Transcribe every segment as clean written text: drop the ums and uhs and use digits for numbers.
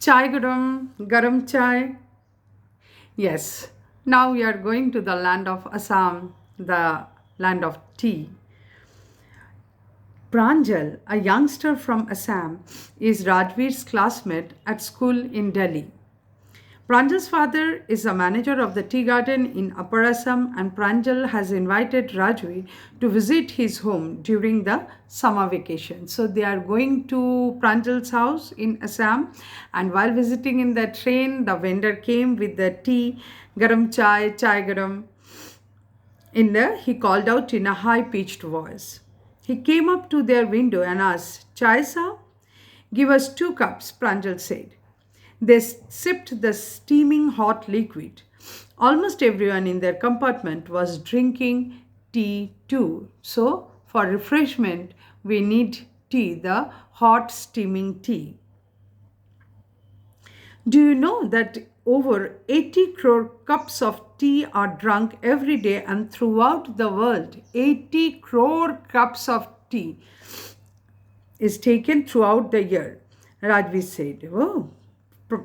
Chai garam chai. Yes, now we are going to the land of Assam, the land of tea. Pranjal, a youngster from Assam, is Rajveer's classmate at school in Delhi. Pranjal's father is a manager of the tea garden in Upper Assam, and Pranjal has invited Rajveer to visit his home during the summer vacation. So they are going to Pranjal's house in Assam, and while visiting in the train, the vendor came with the tea, garam chai, chai garam. He called out in a high pitched voice. He came up to their window and asked, Chai sir? Give us 2 cups, Pranjal said. They sipped the steaming hot liquid. Almost everyone in their compartment was drinking tea too. So, for refreshment, we need tea, the hot steaming tea. Do you know that over 80 crore cups of tea are drunk every day and throughout the world? 80 crore cups of tea is taken throughout the year, Rajvi said. Oh,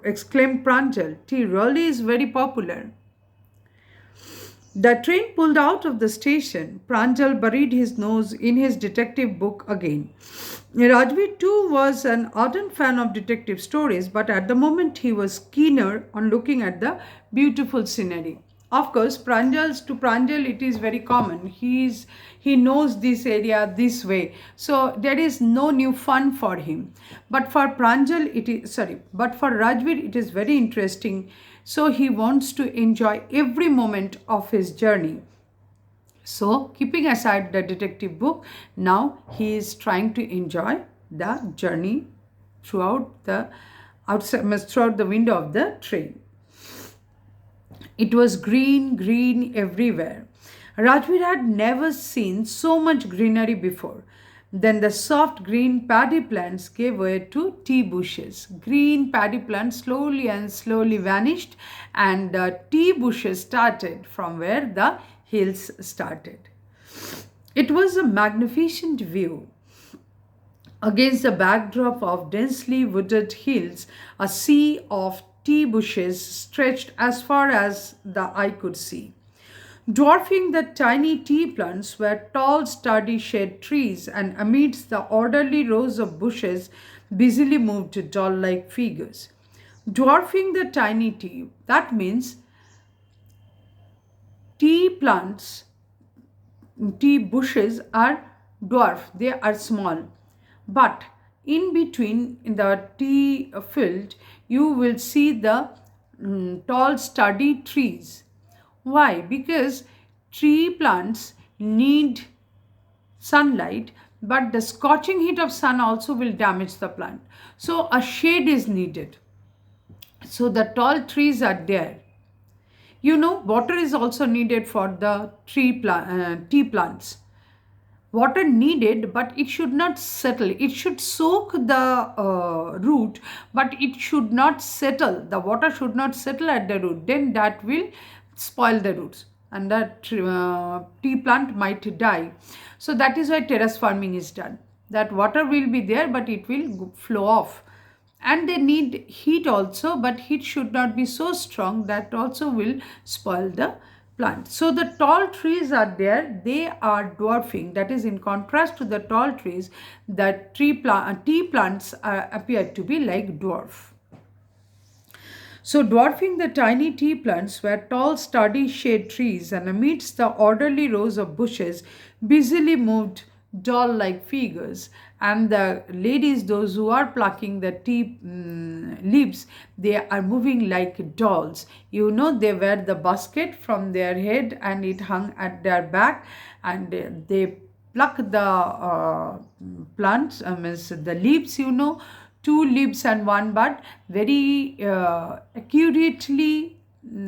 exclaimed Pranjal, tea really is very popular. The train pulled out of the station. Pranjal buried his nose in his detective book again. Rajvi too was an ardent fan of detective stories, but at the moment he was keener on looking at the beautiful scenery. Of course, Pranjal it is very common. He knows this area this way, so there is no new fun for him. But for Rajveer it is very interesting. So he wants to enjoy every moment of his journey. So, keeping aside the detective book, now he is trying to enjoy the journey throughout the throughout the window of the train. It was green everywhere. Rajveer had never seen so much greenery before. Then the soft green paddy plants gave way to tea bushes. Green paddy plants slowly vanished, and the tea bushes started from where the hills started. It was a magnificent view. Against the backdrop of densely wooded hills, a sea of tea bushes stretched as far as the eye could see. Dwarfing the tiny tea plants were tall, sturdy shade trees, and amidst the orderly rows of bushes busily moved doll like figures. Dwarfing the tiny tea, that means tea plants, tea bushes are dwarf, they are small. But in between in the tea field, you will see the tall, sturdy trees. Why? Because tree plants need sunlight, but the scorching heat of sun also will damage the plant. So a shade is needed. So the tall trees are there. You know, water is also needed for the tea plants. Water needed, but it should not settle. It should soak the root, but it should not settle. The water should not settle at the root. Then that will spoil the roots, and that tea plant might die. So that is why terrace farming is done. That water will be there, but it will flow off. And they need heat also, but heat should not be so strong that also will spoil the plant. So the tall trees are there, they are dwarfing. That is in contrast to the tall trees, the tea plants appear to be like dwarf. So, dwarfing the tiny tea plants were tall, sturdy shade trees, and amidst the orderly rows of bushes, busily moved doll like figures. And the ladies, those who are plucking the tea leaves, they are moving like dolls. You know, they wear the basket from their head and it hung at their back, and they pluck the plants, means the leaves, you know, 2 leaves and 1 bud, very accurately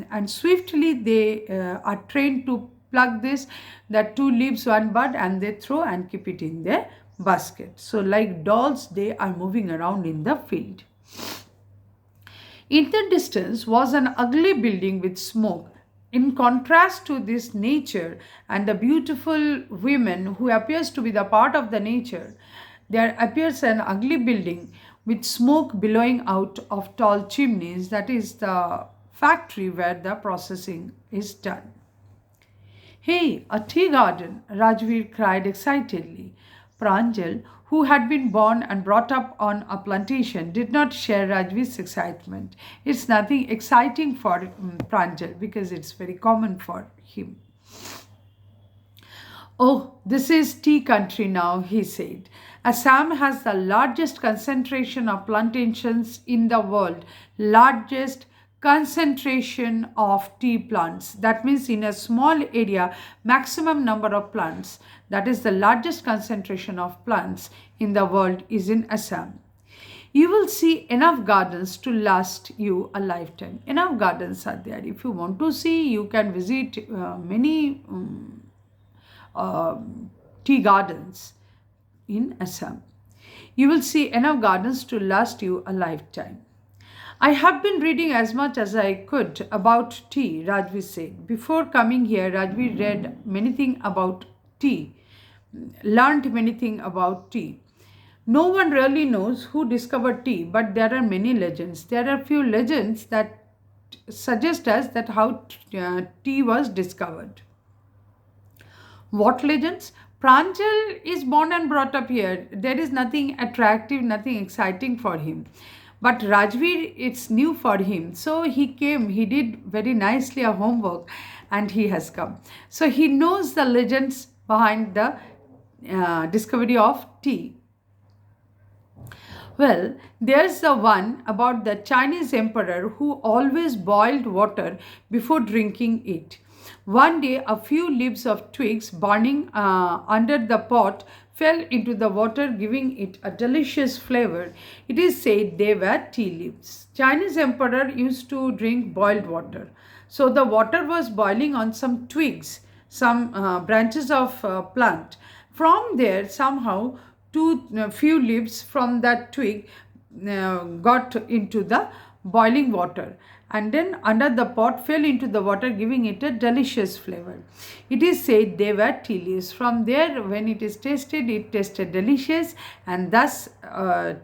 and swiftly they are trained to pluck this, that 2 leaves 1 bud, and they throw and keep it in their basket. So like dolls, they are moving around in the field. In the distance was an ugly building with smoke. In contrast to this nature and the beautiful women who appears to be the part of the nature, there appears an ugly building with smoke billowing out of tall chimneys. That is the factory where the processing is done. Hey, a tea garden, Rajveer cried excitedly. Pranjal, who had been born and brought up on a plantation, did not share Rajveer's excitement. It's nothing exciting for Pranjal because it's very common for him. Oh, this is tea country now, he said. Assam has the largest concentration of plantations in the world, largest concentration of tea plants. That means in a small area, maximum number of plants. That is the largest concentration of plants in the world is in Assam. You will see enough gardens to last you a lifetime. Enough gardens are there. If you want to see, you can visit many tea gardens in Assam. You will see enough gardens to last you a lifetime. I have been reading as much as I could about tea, Rajvi said. Before coming here, Rajvi read many things about tea, learned many things about tea. No one really knows who discovered tea, but there are many legends. There are few legends that suggest us that how tea was discovered. What legends? Pranjal is born and brought up here. There is nothing attractive, nothing exciting for him. But Rajveer, it's new for him. So he came, he did very nicely a homework and he has come. So he knows the legends behind the discovery of tea. Well, there's the one about the Chinese emperor who always boiled water before drinking it. One day, a few leaves of twigs burning under the pot fell into the water, giving it a delicious flavor. It is said they were tea leaves. Chinese emperor used to drink boiled water. So the water was boiling on some twigs, some branches of plant. From there, somehow, few leaves from that twig got into the boiling water, and then under the pot fell into the water, giving it a delicious flavor. It is said they were tea leaves. From there, when it is tasted, it tasted delicious, and thus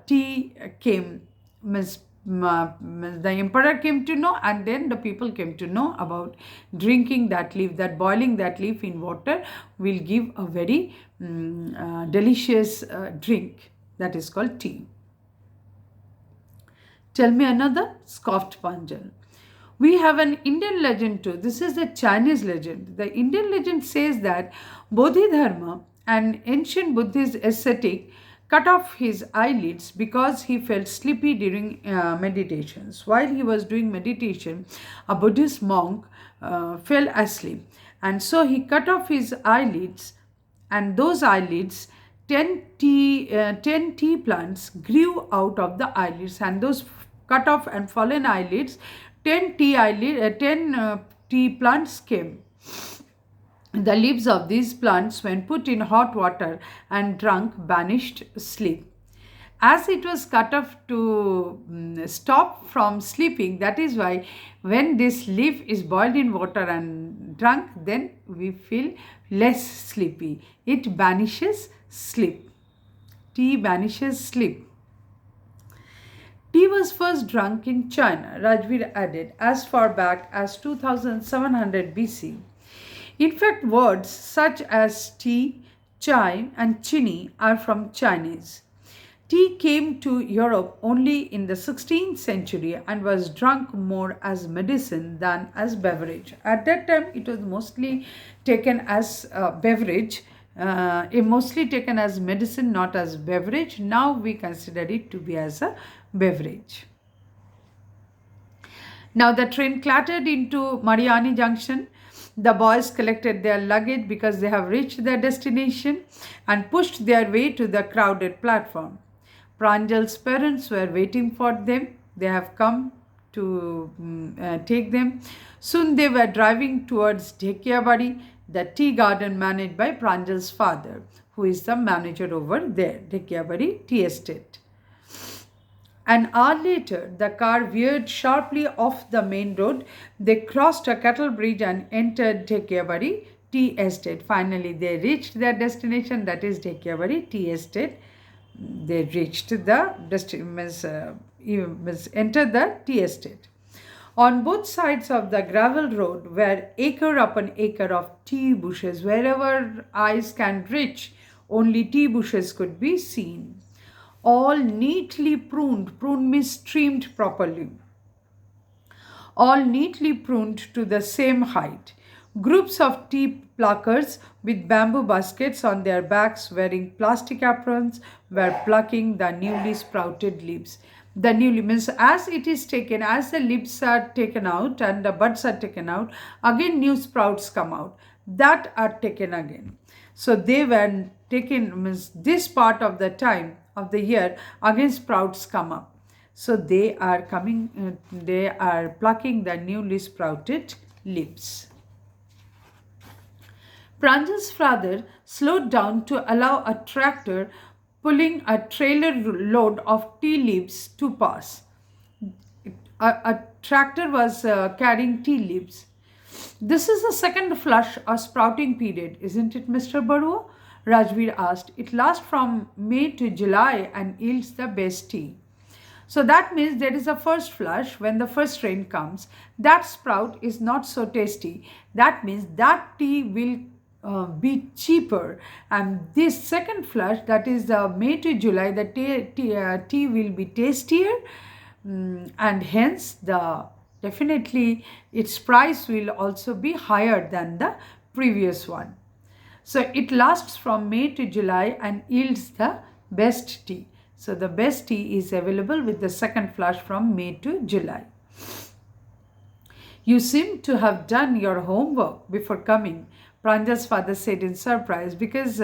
tea came. The emperor came to know, and then the people came to know about drinking that leaf, that boiling that leaf in water will give a very delicious drink that is called tea. Tell me another, scoffed Panjal. We have an Indian legend too. This is a Chinese legend. The Indian legend says that Bodhidharma, an ancient Buddhist ascetic, cut off his eyelids because he felt sleepy during meditations. While he was doing meditation, a Buddhist monk fell asleep, and so he cut off his eyelids, and those eyelids 10 tea plants grew out of the eyelids, and those cut off and fallen eyelids 10 tea plants came. The leaves of these plants, when put in hot water and drunk, banished sleep. As it was cut off to stop from sleeping, that is why when this leaf is boiled in water and drunk, then we feel less sleepy. It banishes sleep. Tea banishes sleep. Tea was first drunk in China, Rajveer added, as far back as 2700 BC. In fact, words such as tea, chai, and chini are from Chinese. Tea came to Europe only in the 16th century and was drunk more as medicine than as beverage. At that time, it was mostly taken as a beverage, mostly taken as medicine, not as beverage. Now we consider it to be as a beverage. Now the train clattered into Mariani Junction. The boys collected their luggage because they have reached their destination and pushed their way to the crowded platform. Pranjal's parents were waiting for them. They have come to take them. Soon they were driving towards Dhekiabari, the tea garden managed by Pranjal's father, who is the manager over there, Dhekiabari Tea Estate. An hour later, the car veered sharply off the main road. They crossed a cattle bridge and entered Dhekiabari Tea Estate. Finally, they reached their destination, that is Dhekiabari Tea Estate. they reached the entered the tea estate. On both sides of the gravel road were acre upon acre of tea bushes. Wherever eyes can reach, only tea bushes could be seen. All neatly pruned, pruned means trimmed properly, all neatly pruned to the same height. Groups of tea pluckers with bamboo baskets on their backs, wearing plastic aprons, were plucking the newly sprouted leaves. The newly means as it is taken, as the leaves are taken out and the buds are taken out, again new sprouts come out. That are taken again. So they were taken, means this part of the time of the year, again sprouts come up. So they are they are plucking the newly sprouted leaves. Pranjal's father slowed down to allow a tractor pulling a trailer load of tea leaves to pass. A tractor was carrying tea leaves. This is the second flush or sprouting period, isn't it, Mr. Barua? Rajveer asked. It lasts from May to July and yields the best tea. So that means there is a first flush when the first rain comes. That sprout is not so tasty. That means that tea will be cheaper. And this second flush, that is May to July, the tea will be tastier. And hence definitely its price will also be higher than the previous one. So it lasts from May to July and yields the best tea. So the best tea is available with the second flush from May to July. You seem to have done your homework before coming, Pranjal's father said in surprise, because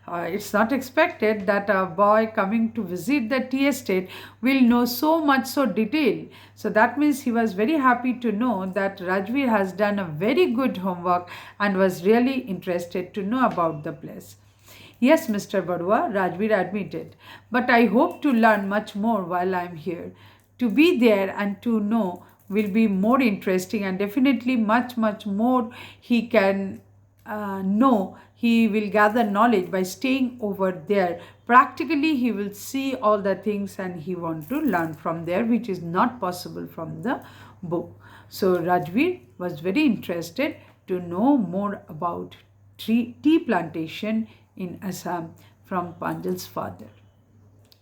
it's not expected that a boy coming to visit the tea estate will know so much, so detailed. So that means he was very happy to know that Rajveer has done a very good homework and was really interested to know about the place. Yes, Mr. Barua, Rajveer admitted, but I hope to learn much more while I am here. To be there and to know will be more interesting, and definitely much more he can know. He will gather knowledge by staying over there. Practically, he will see all the things and he want to learn from there, which is not possible from the book. So Rajveer was very interested to know more about tea plantation in Assam from Pranjal's father.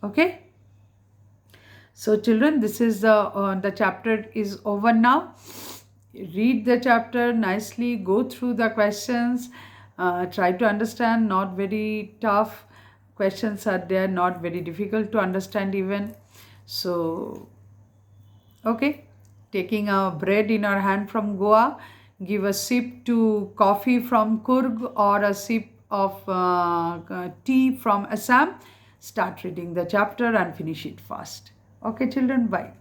Okay. So children, this is the chapter is over now. Read the chapter nicely, go through the questions, try to understand, not very tough questions are there, not very difficult to understand even. So, okay, taking a bread in our hand from Goa, give a sip to coffee from Kurg or a sip of tea from Assam, start reading the chapter and finish it fast. Okay children, bye.